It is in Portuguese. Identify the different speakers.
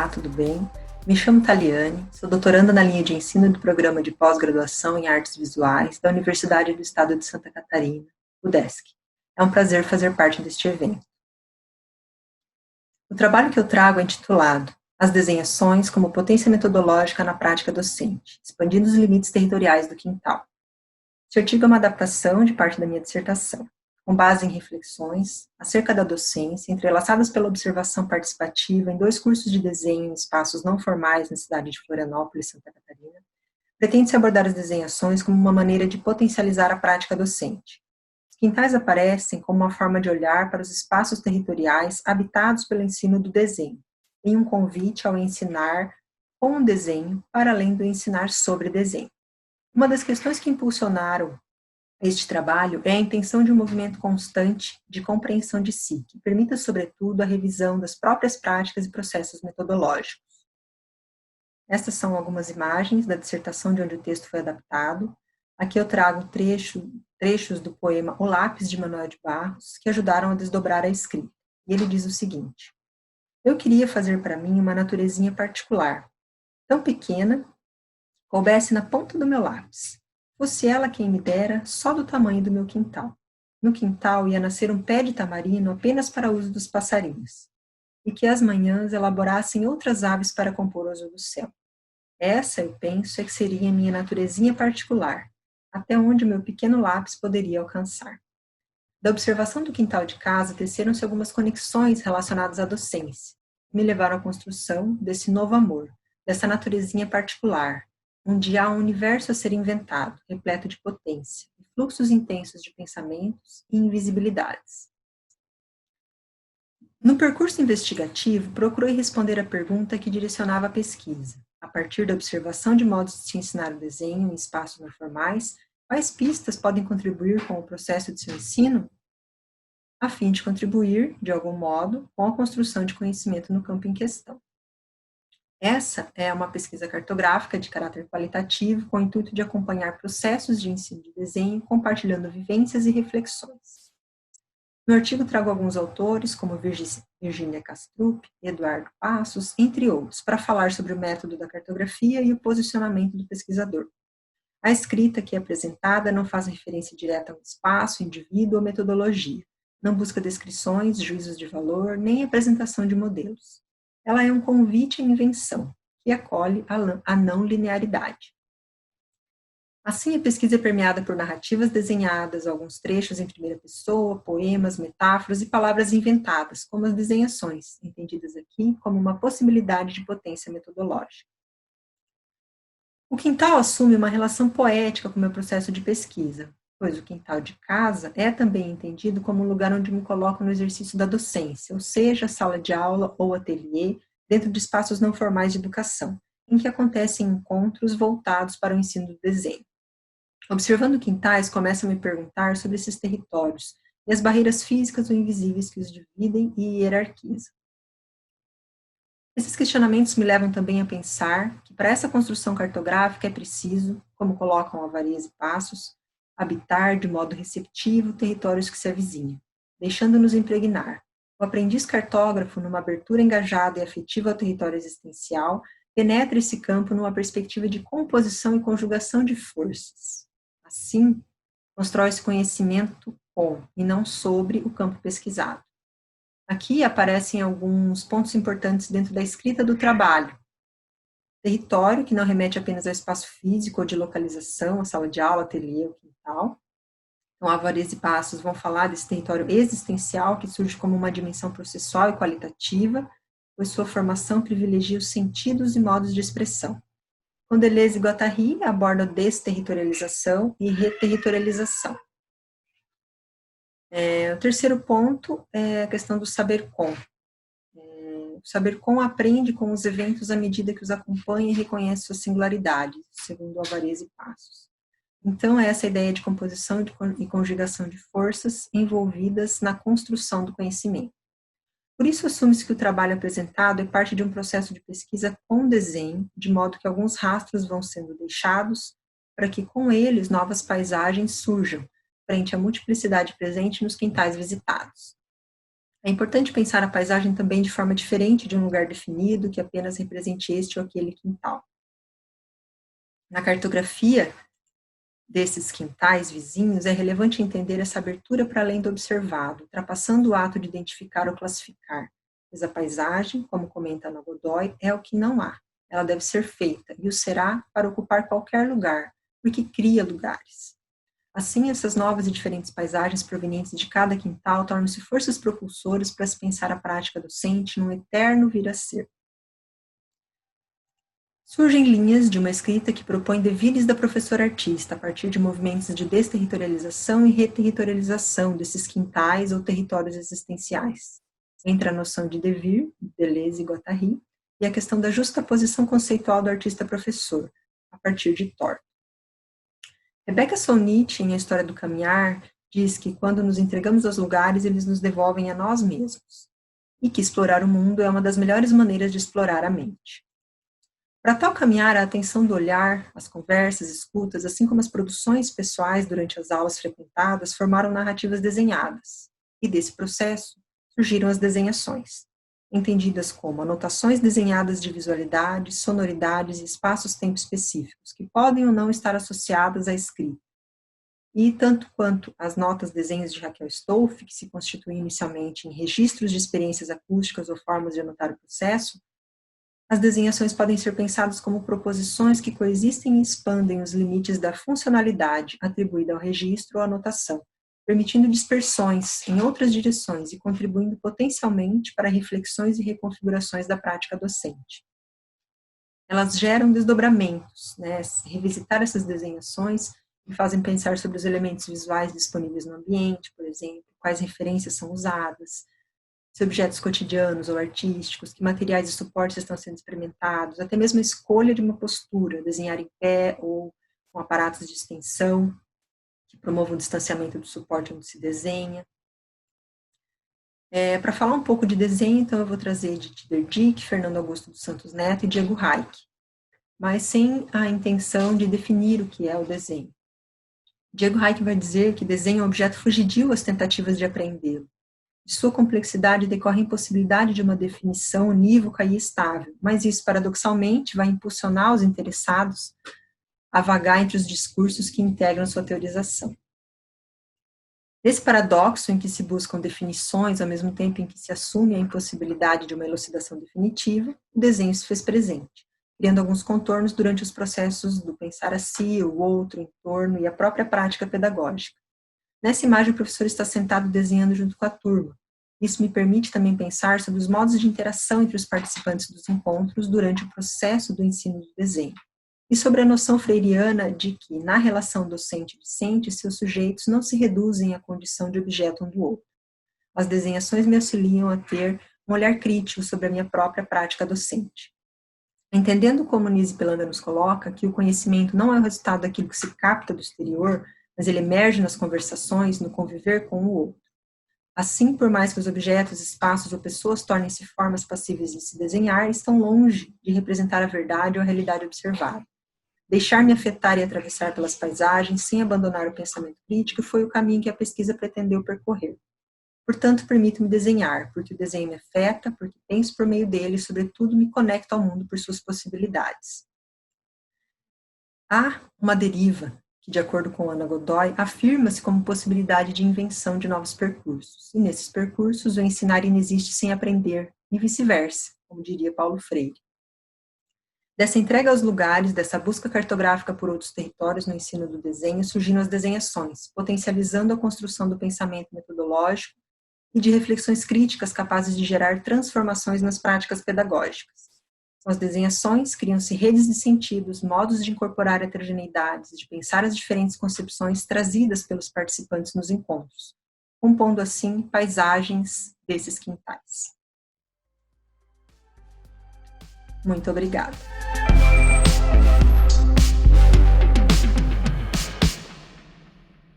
Speaker 1: Olá, tudo bem? Me chamo Taliane, sou doutoranda na linha de ensino do Programa de Pós-Graduação em Artes Visuais da Universidade do Estado de Santa Catarina, UDESC. É um prazer fazer parte deste evento. O trabalho que eu trago é intitulado As Desenhações como Potência Metodológica na Prática Docente, expandindo os limites territoriais do quintal. Este artigo é uma adaptação de parte da minha dissertação, com base em reflexões acerca da docência, entrelaçadas pela observação participativa em 2 cursos de desenho em espaços não formais na cidade de Florianópolis, Santa Catarina. Pretende-se abordar as desenhações como uma maneira de potencializar a prática docente. Os quintais aparecem como uma forma de olhar para os espaços territoriais habitados pelo ensino do desenho, em um convite ao ensinar com o desenho, para além do ensinar sobre desenho. Uma das questões que impulsionaram este trabalho é a intenção de um movimento constante de compreensão de si, que permita, sobretudo, a revisão das próprias práticas e processos metodológicos. Estas são algumas imagens da dissertação de onde o texto foi adaptado. Aqui eu trago trechos do poema O Lápis, de Manuel de Barros, que ajudaram a desdobrar a escrita. E ele diz o seguinte: eu queria fazer para mim uma naturezinha particular, tão pequena, coubesse na ponta do meu lápis. Fosse ela quem me dera, só do tamanho do meu quintal. No quintal ia nascer um pé de tamarino apenas para uso dos passarinhos, e que as manhãs elaborassem outras aves para compor o azul do céu. Essa, eu penso, é que seria a minha naturezinha particular, até onde o meu pequeno lápis poderia alcançar. Da observação do quintal de casa, teceram-se algumas conexões relacionadas à docência, que me levaram à construção desse novo amor, dessa naturezinha particular, onde há um universo a ser inventado, repleto de potência, e fluxos intensos de pensamentos e invisibilidades. No percurso investigativo, procurei responder a pergunta que direcionava a pesquisa. A partir da observação de modos de se ensinar o desenho em espaços não formais, quais pistas podem contribuir com o processo de seu ensino? A fim de contribuir, de algum modo, com a construção de conhecimento no campo em questão. Essa é uma pesquisa cartográfica de caráter qualitativo, com o intuito de acompanhar processos de ensino de desenho, compartilhando vivências e reflexões. No artigo trago alguns autores, como Virginia Kastrup, Eduardo Passos, entre outros, para falar sobre o método da cartografia e o posicionamento do pesquisador. A escrita aqui apresentada não faz referência direta a um espaço, indivíduo ou metodologia, não busca descrições, juízos de valor, nem apresentação de modelos. Ela é um convite à invenção, que acolhe a não linearidade. Assim, a pesquisa é permeada por narrativas desenhadas, alguns trechos em primeira pessoa, poemas, metáforas e palavras inventadas, como as desenhações, entendidas aqui como uma possibilidade de potência metodológica. O quintal assume uma relação poética com o meu processo de pesquisa, pois o quintal de casa é também entendido como um lugar onde me coloco no exercício da docência, ou seja, sala de aula ou ateliê, dentro de espaços não formais de educação, em que acontecem encontros voltados para o ensino do desenho. Observando quintais, começo a me perguntar sobre esses territórios e as barreiras físicas ou invisíveis que os dividem e hierarquizam. Esses questionamentos me levam também a pensar que para essa construção cartográfica é preciso, como colocam Alvarez e Passos, habitar de modo receptivo territórios que se avizinham, deixando-nos impregnar. O aprendiz cartógrafo, numa abertura engajada e afetiva ao território existencial, penetra esse campo numa perspectiva de composição e conjugação de forças. Assim, constrói-se conhecimento com, e não sobre, o campo pesquisado. Aqui aparecem alguns pontos importantes dentro da escrita do trabalho. Território, que não remete apenas ao espaço físico ou de localização, a sala de aula, ateliê, o quintal. Então, Alvarez e Passos vão falar desse território existencial, que surge como uma dimensão processual e qualitativa, pois sua formação privilegia os sentidos e modos de expressão. Deleuze e Guattari abordam desterritorialização e reterritorialização. O terceiro ponto é a questão do saber com. O saber com aprende com os eventos à medida que os acompanha e reconhece suas singularidades, segundo Alvarez e Passos. Então, é essa ideia de composição e conjugação de forças envolvidas na construção do conhecimento. Por isso, assume-se que o trabalho apresentado é parte de um processo de pesquisa com desenho, de modo que alguns rastros vão sendo deixados para que, com eles, novas paisagens surjam, frente à multiplicidade presente nos quintais visitados. É importante pensar a paisagem também de forma diferente de um lugar definido que apenas represente este ou aquele quintal. Na cartografia desses quintais vizinhos, é relevante entender essa abertura para além do observado, ultrapassando o ato de identificar ou classificar, pois a paisagem, como comenta Ana Godoy, é o que não há. Ela deve ser feita, e o será para ocupar qualquer lugar, porque cria lugares. Assim, essas novas e diferentes paisagens provenientes de cada quintal tornam-se forças propulsoras para se pensar a prática docente num eterno vir a ser. Surgem linhas de uma escrita que propõe devires da professora-artista a partir de movimentos de desterritorialização e reterritorialização desses quintais ou territórios existenciais, entre a noção de devir, Deleuze e Guattari, e a questão da justaposição conceitual do artista-professor, a partir de Thorpe. Rebecca Solnit, em A História do Caminhar, diz que quando nos entregamos aos lugares, eles nos devolvem a nós mesmos, e que explorar o mundo é uma das melhores maneiras de explorar a mente. Para tal caminhar, a atenção do olhar, as conversas, escutas, assim como as produções pessoais durante as aulas frequentadas, formaram narrativas desenhadas. E desse processo surgiram as desenhações, entendidas como anotações desenhadas de visualidades, sonoridades e espaços-tempo específicos, que podem ou não estar associadas à escrita. E tanto quanto as notas desenhos de Raquel Stolf, que se constituem inicialmente em registros de experiências acústicas ou formas de anotar o processo, as desenhações podem ser pensadas como proposições que coexistem e expandem os limites da funcionalidade atribuída ao registro ou anotação, permitindo dispersões em outras direções e contribuindo potencialmente para reflexões e reconfigurações da prática docente. Elas geram desdobramentos, né? Revisitar essas desenhações me fazem pensar sobre os elementos visuais disponíveis no ambiente, por exemplo, quais referências são usadas, se objetos cotidianos ou artísticos, que materiais e suportes estão sendo experimentados, até mesmo a escolha de uma postura, desenhar em pé ou com aparatos de extensão, que promovam o distanciamento do suporte onde se desenha. Para falar um pouco de desenho, então eu vou trazer de Dick, Fernando Augusto dos Santos Neto e Diego Reich, mas sem a intenção de definir o que é o desenho. Diego Reich vai dizer que desenho é um objeto fugidio às tentativas de aprendê-lo. De sua complexidade decorre a impossibilidade de uma definição unívoca e estável, mas isso, paradoxalmente, vai impulsionar os interessados a vagar entre os discursos que integram sua teorização. Nesse paradoxo em que se buscam definições, ao mesmo tempo em que se assume a impossibilidade de uma elucidação definitiva, o desenho se fez presente, criando alguns contornos durante os processos do pensar a si, o outro, o entorno e a própria prática pedagógica. Nessa imagem, o professor está sentado desenhando junto com a turma. Isso me permite também pensar sobre os modos de interação entre os participantes dos encontros durante o processo do ensino do desenho. E sobre a noção freiriana de que, na relação docente-discente, seus sujeitos não se reduzem à condição de objeto um do outro. As desenhações me auxiliam a ter um olhar crítico sobre a minha própria prática docente. Entendendo como Nise Pelanda nos coloca, que o conhecimento não é o resultado daquilo que se capta do exterior, mas ele emerge nas conversações, no conviver com o outro. Assim, por mais que os objetos, espaços ou pessoas tornem-se formas passíveis de se desenhar, estão longe de representar a verdade ou a realidade observada. Deixar-me afetar e atravessar pelas paisagens, sem abandonar o pensamento crítico, foi o caminho que a pesquisa pretendeu percorrer. Portanto, permito-me desenhar, porque o desenho me afeta, porque penso por meio dele e, sobretudo, me conecto ao mundo por suas possibilidades. Há uma deriva que, de acordo com Ana Godoy, afirma-se como possibilidade de invenção de novos percursos. E nesses percursos, o ensinar inexiste sem aprender, e vice-versa, como diria Paulo Freire. Dessa entrega aos lugares, dessa busca cartográfica por outros territórios no ensino do desenho, surgiram as desenhações, potencializando a construção do pensamento metodológico e de reflexões críticas capazes de gerar transformações nas práticas pedagógicas. Com as desenhações, criam-se redes de sentidos, modos de incorporar heterogeneidades, de pensar as diferentes concepções trazidas pelos participantes nos encontros, compondo assim paisagens desses quintais. Muito obrigada.